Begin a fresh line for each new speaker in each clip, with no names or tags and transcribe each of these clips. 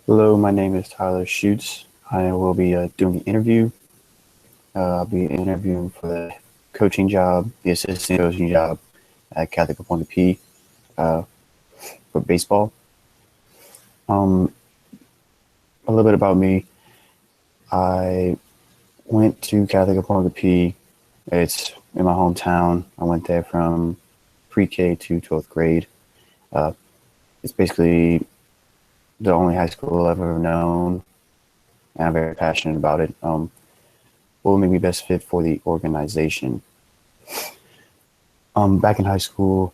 Hello, my name is Tyler Schutz. I will be doing the interview. I'll be interviewing for the coaching job, the assistant coaching job at Catholic upon the P uh, for baseball. Um, a little bit about me. I went to Catholic upon the P. It's in my hometown. I went there from pre-K to 12th grade. Uh, it's basically the only high school I've ever known, and I'm very passionate about it. What will make me best fit for the organization? Back in high school,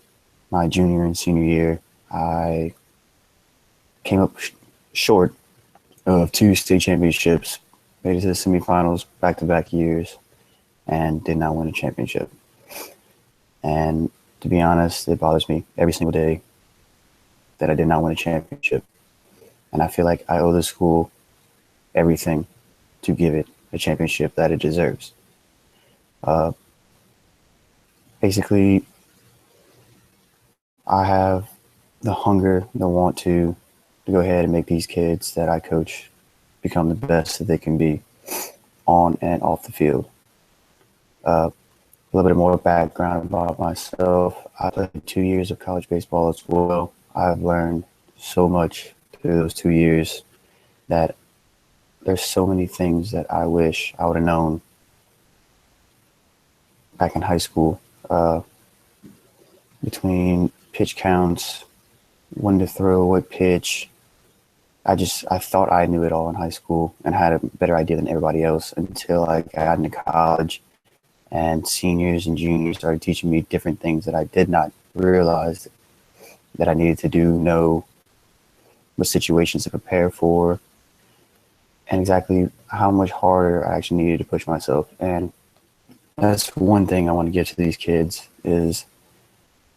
my junior and senior year, I came up short of two state championships, made it to the semifinals back-to-back years, and did not win a championship. And to be honest, it bothers me every single day that I did not win a championship. And I feel like I owe the school everything to give it a championship that it deserves. Uh, Basically, I have the hunger, the want to go ahead and make these kids that I coach become the best that they can be on and off the field. A little bit more background about myself. I played 2 years of college baseball as well. I've learned so much through those 2 years that there's so many things that I wish I would have known back in high school. Between pitch counts, when to throw what pitch, I thought I knew it all in high school and had a better idea than everybody else until I got into college and seniors and juniors started teaching me different things that I did not realize that I needed to know what situations to prepare for, and exactly how much harder I actually needed to push myself. And that's one thing I want to give to these kids is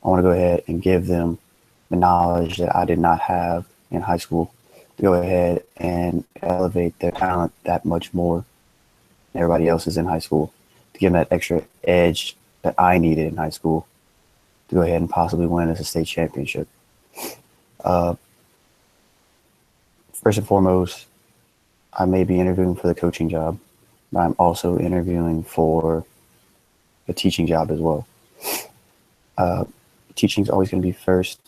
I want to go ahead and give them the knowledge that I did not have in high school, to go ahead and elevate their talent that much more than everybody else is in high school, to give them that extra edge that I needed in high school to go ahead and possibly win as a state championship. Uh, First and foremost, I may be interviewing for the coaching job, but I'm also interviewing for a teaching job as well. Teaching is always going to be first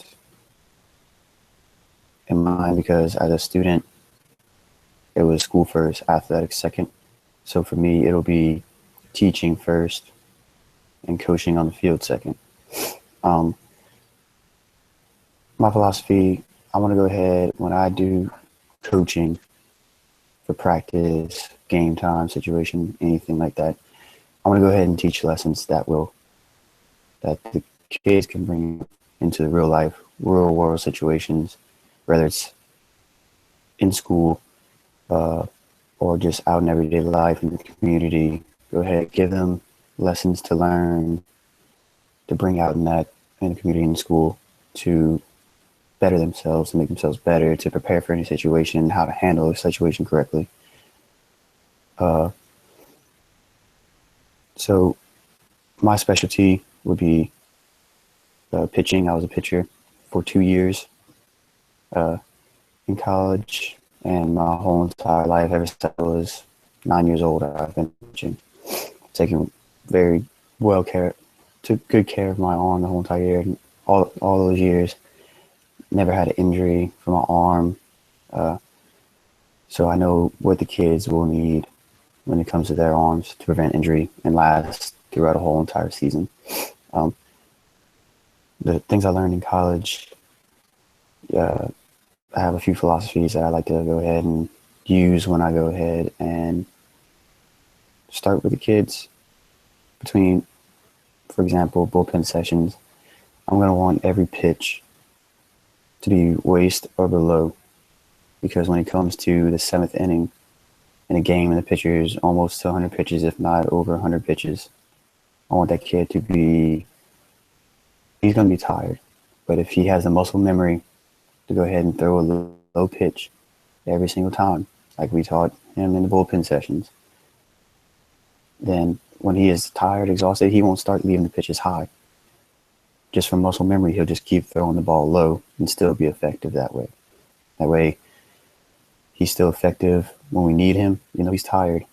in mind because as a student, it was school first, athletics second. So for me, it'll be teaching first and coaching on the field second. My philosophy, I want to go ahead when I do coaching for practice, game time, situation, anything like that. I want to go ahead and teach lessons that the kids can bring into the real life, real world situations, whether it's in school or just out in everyday life in the community. Go ahead, give them lessons to learn, to bring out in the community and school to better themselves, to make themselves better, to prepare for any situation, how to handle a situation correctly. So my specialty would be pitching. I was a pitcher for 2 years in college, and my whole entire life, ever since I was 9 years old, I've been pitching. Taking very took good care of my arm the whole entire year. And all those years, never had an injury for my arm. So I know what the kids will need when it comes to their arms to prevent injury and last throughout a whole entire season. The things I learned in college, I have a few philosophies that I like to go ahead and use when I go ahead and start with the kids. Between, for example, bullpen sessions, I'm going to want every pitch to be waist or below, because when it comes to the seventh inning in a game and the pitcher is almost to 100 pitches, if not over 100 pitches, I want that kid to be, he's going to be tired. But if he has the muscle memory to go ahead and throw a low pitch every single time, like we taught him in the bullpen sessions, then when he is tired, exhausted, he won't start leaving the pitches high. Just from muscle memory, he'll just keep throwing the ball low and still be effective that way. That way, he's still effective when we need him. You know, he's tired.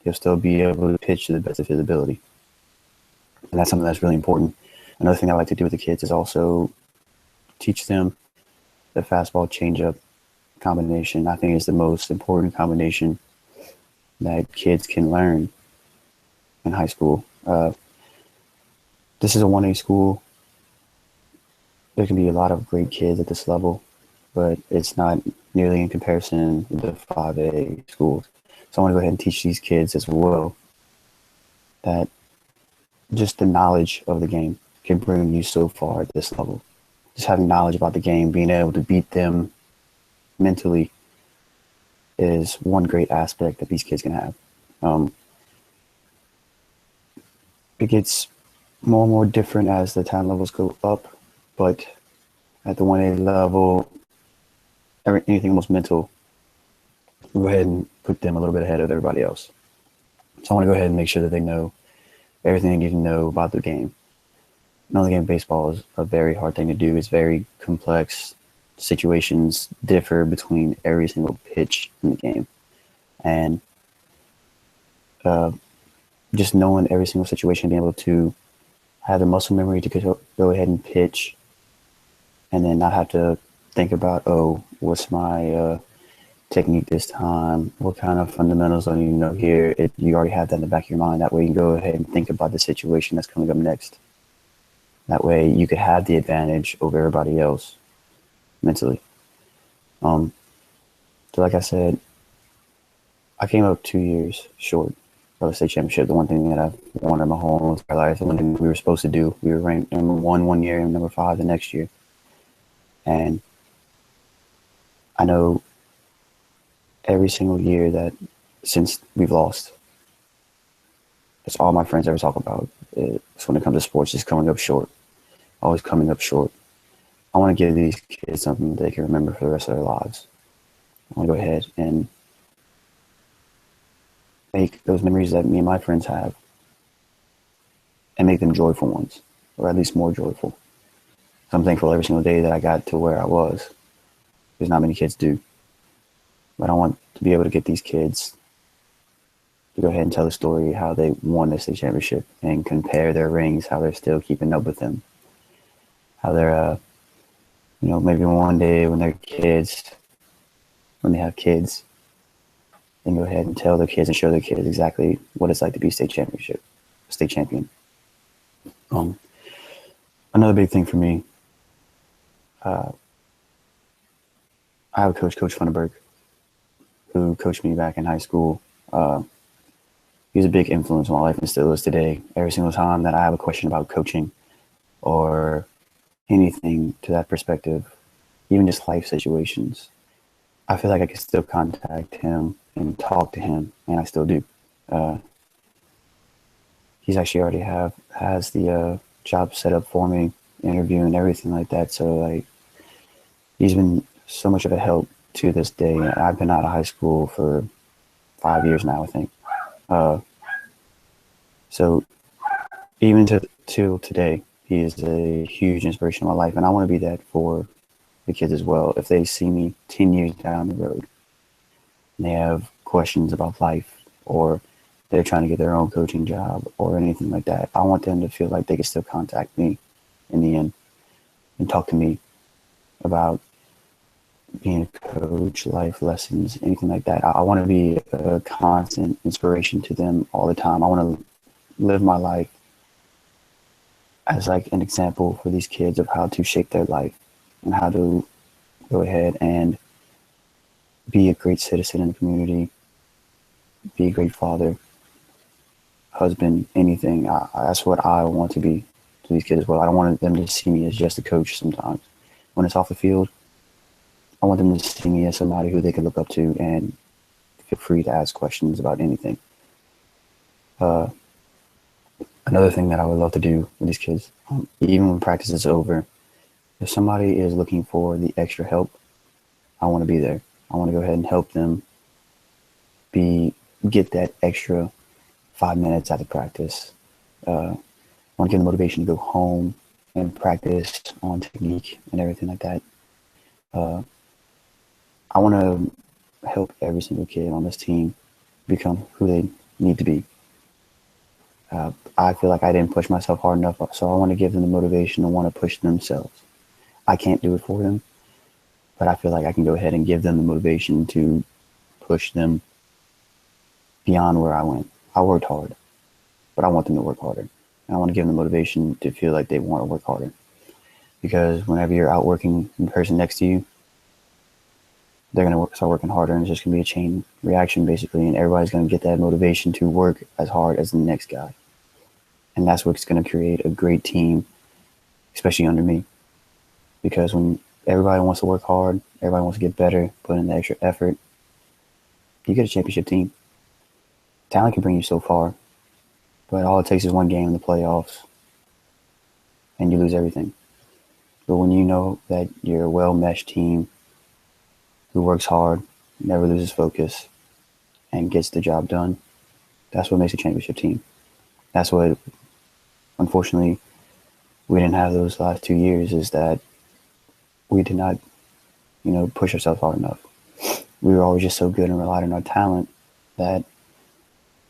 He'll still be able to pitch to the best of his ability. And that's something that's really important. Another thing I like to do with the kids is also teach them the fastball changeup combination. I think is the most important combination that kids can learn in high school. This is a 1A school. There can be a lot of great kids at this level, but it's not nearly in comparison with the 5A schools. So I want to go ahead and teach these kids as well that just the knowledge of the game can bring you so far at this level. Just having knowledge about the game, being able to beat them mentally is one great aspect that these kids can have. It gets more and more different as the talent levels go up, but at the 1A level, anything almost mental, go ahead and put them a little bit ahead of everybody else. So I want to go ahead and make sure that they know everything they need to know about the game. Knowing the game of baseball is a very hard thing to do. It's very complex. Situations differ between every single pitch in the game. And just knowing every single situation, being able to have the muscle memory to go ahead and pitch and then not have to think about, oh, what's my technique this time? What kind of fundamentals do I need to know here? You already have that in the back of your mind. That way you can go ahead and think about the situation that's coming up next. That way you could have the advantage over everybody else mentally. So like I said, I came up 2 years short of the state championship. The one thing that I've wanted my whole entire life, the one thing we were supposed to do. We were ranked number 1 one year and number 5 the next year. And I know every single year that since we've lost, that's all my friends ever talk about. It's when it comes to sports, just coming up short, always coming up short. I want to give these kids something they can remember for the rest of their lives. I want to go ahead and make those memories that me and my friends have and make them joyful ones, or at least more joyful. So I'm thankful every single day that I got to where I was, because not many kids do. But I want to be able to get these kids to go ahead and tell the story how they won the state championship and compare their rings, how they're still keeping up with them, how they're, maybe one day when they're kids, when they have kids, and go ahead and tell their kids and show their kids exactly what it's like to be state champion. Another big thing for me, I have a coach, Coach Funderburg, who coached me back in high school. He's a big influence on my life and still is today. Every single time that I have a question about coaching or anything to that perspective, even just life situations, I feel like I can still contact him and talk to him, and I still do. He's actually already has the job set up for me, interview and everything like that. So like, he's been so much of a help to this day. I've been out of high school for 5 years now, I think. So even till today, he is a huge inspiration in my life, and I want to be that for the kids as well. If they see me 10 years down the road and they have questions about life, or they're trying to get their own coaching job or anything like that, I want them to feel like they can still contact me in the end and talk to me about being a coach, life lessons, anything like that. I want to be a constant inspiration to them all the time. I want to live my life as like an example for these kids of how to shape their life and how to go ahead and be a great citizen in the community, be a great father, husband, anything. That's what I want to be to these kids as well. I don't want them to see me as just a coach sometimes. When it's off the field, I want them to see me as somebody who they can look up to and feel free to ask questions about anything. Another thing that I would love to do with these kids, even when practice is over, if somebody is looking for the extra help, I want to be there. I want to go ahead and help them get that extra 5 minutes out of practice. I want to give them motivation to go home and practice on technique and everything like that. I want to help every single kid on this team become who they need to be. I feel like I didn't push myself hard enough, so I want to give them the motivation to want to push themselves. I can't do it for them, but I feel like I can go ahead and give them the motivation to push them beyond where I went. I worked hard, but I want them to work harder. And I want to give them the motivation to feel like they want to work harder. Because whenever you're out working the person next to you, they're going to start working harder, and it's just going to be a chain reaction, basically. And everybody's going to get that motivation to work as hard as the next guy. And that's what's going to create a great team, especially under me. Because when everybody wants to work hard, everybody wants to get better, put in the extra effort, you get a championship team. Talent can bring you so far, but all it takes is one game in the playoffs, and you lose everything. But when you know that you're a well-meshed team who works hard, never loses focus, and gets the job done, that's what makes a championship team. That's what, unfortunately, we didn't have those last 2 years, is that we did not, push ourselves hard enough. We were always just so good and relied on our talent that,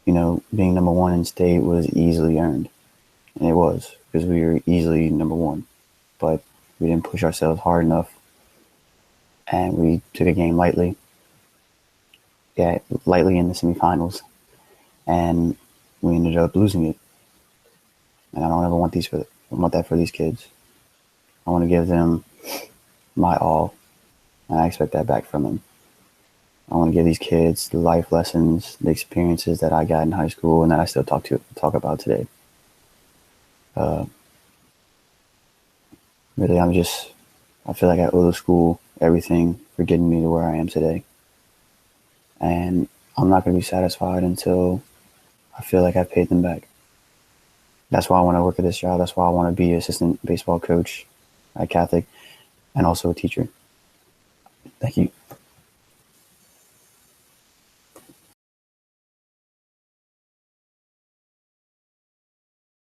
being number one in state was easily earned. And it was, because we were easily number one. But we didn't push ourselves hard enough, and we took a game lightly. Yeah, lightly in the semifinals, and we ended up losing it. And I don't ever want that for these kids. I want to give them my all, and I expect that back from them. I want to give these kids the life lessons, the experiences that I got in high school, and that I still talk about today. Really, I feel like I owe the school everything for getting me to where I am today. And I'm not going to be satisfied until I feel like I paid them back. That's why I want to work at this job. That's why I want to be assistant baseball coach at Catholic, and also a teacher. Thank you.